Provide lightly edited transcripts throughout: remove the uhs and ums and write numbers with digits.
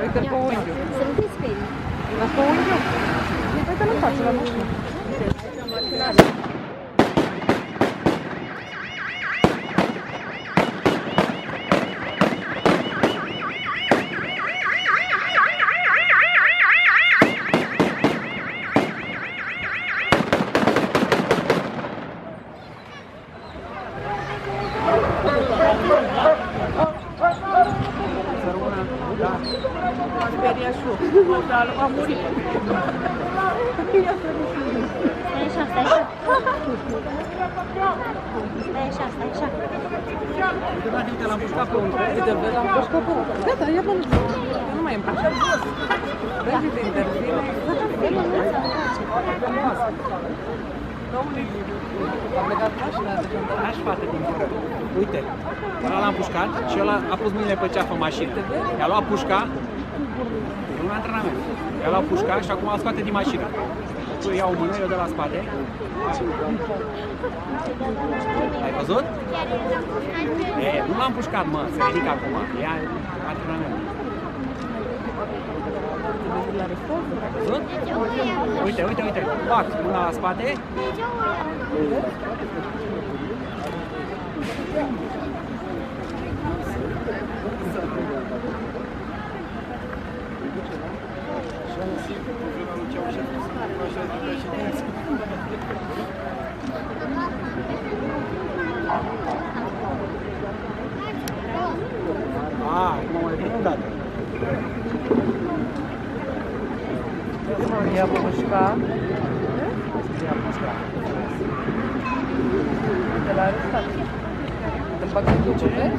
Uite-l pe unghiul. Să nu te sperii. Vezi pe unghiul? Uite-l în față la mașină. Dar a murit. Stai așa, stai așa. Stai așa, stai așa. Uite, l-am pușcat pe unul. Uite, l-am pușcat pe unul. Gata, ia până. Nu mai îmi place. Vezi, te intervine. Am legat mașina de jandarmeri. Aș fată din fără. Uite, ăla l-am pușcat și ăla a pus mâinile pe ceafă în mașină. I-a luat pușca, e un antrenament. I-a luat pușca și acum o scoate din mașină. Tu iau o mână, eu de la spate. Ai văzut? Nu l-am pușcat, mă, se ridică acum. E antrenament. Ai văzut? Uite, uite, uite. Fac mâna la spate. Acum mai bine dată. Ia pușca. Ia pușca. De la arestat. Îl bagă în dubă, vezi?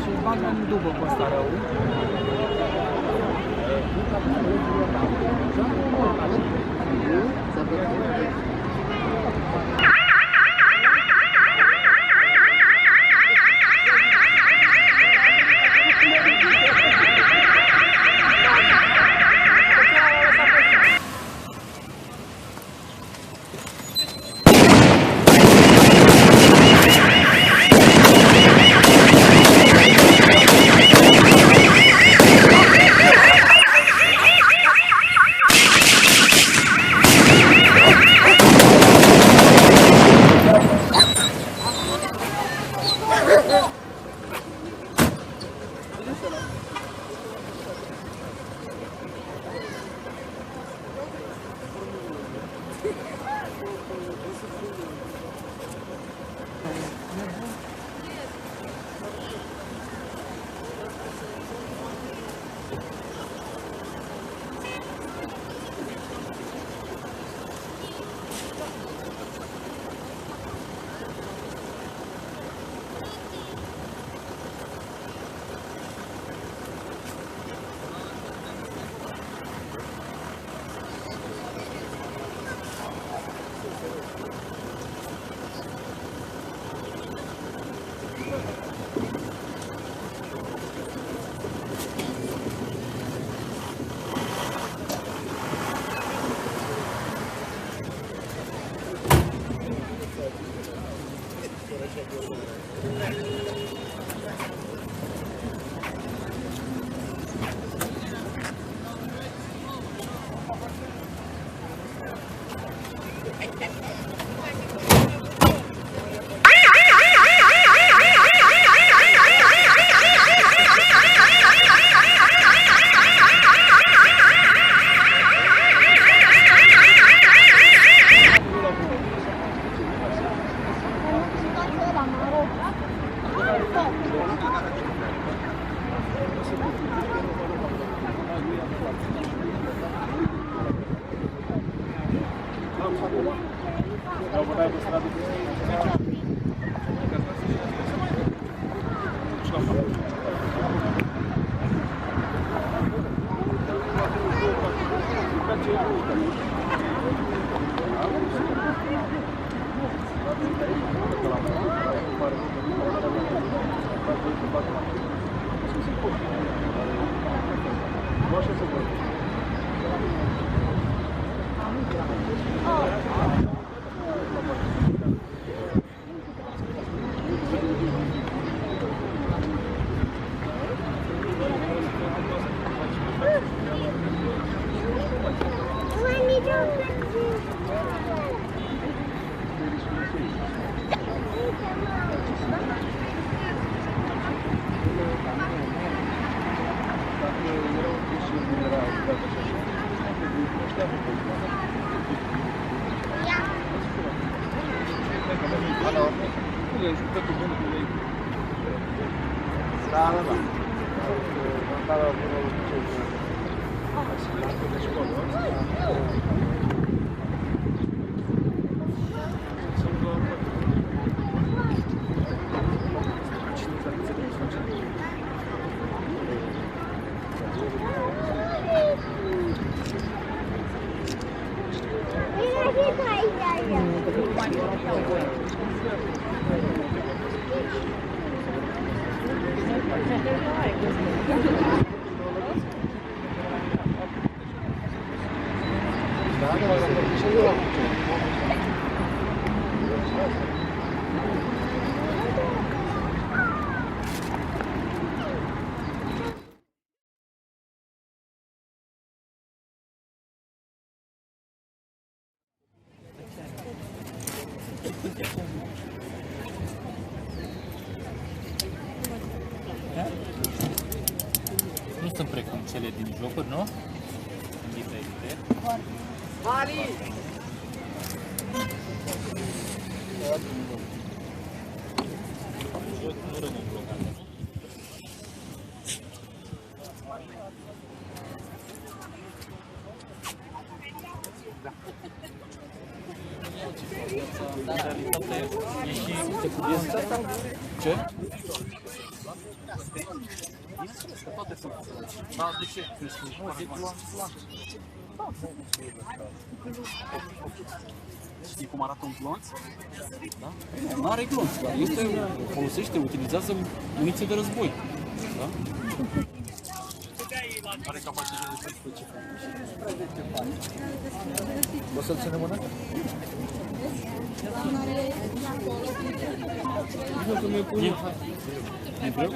Și îl bagă în dubă pe ăsta rău. e jucătul bun cu ei. Da, da, da. Nu sunt precum cele din jocuri, nu? Sunt diferite. Vali! Nu rămân blocate, nu? În realitate e și... Ce? Toate sunt. Da, de ce? Știi cum arată un glonț? Da? Nu are glonț, dar folosește, utilizează muniție de război. Da? Are capacitate de specifică. O să-l ținem mână? E greu?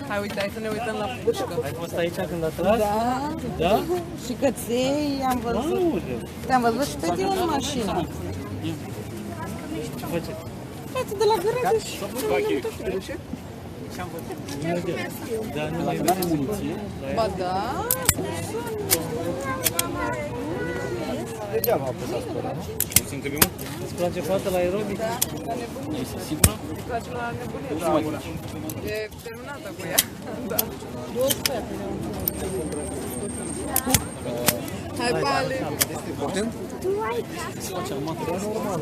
Hai, uite, hai să ne uităm la pușcă. Ai fost aici când a tras? Da, Da? și căței am văzut. Te-am văzut și pe tine în mașină. Ce face? Uite, de la gără și... Da, nu Dacă nu are muniție, Ba da, Degeaba a apăsat pe ăla, nu? Îți place fata la aerobic? este sigură? Îi place la nebunie. Nu mai faci. E terminată cu ea. Da. Hai, Vali! Se face armată. Normal.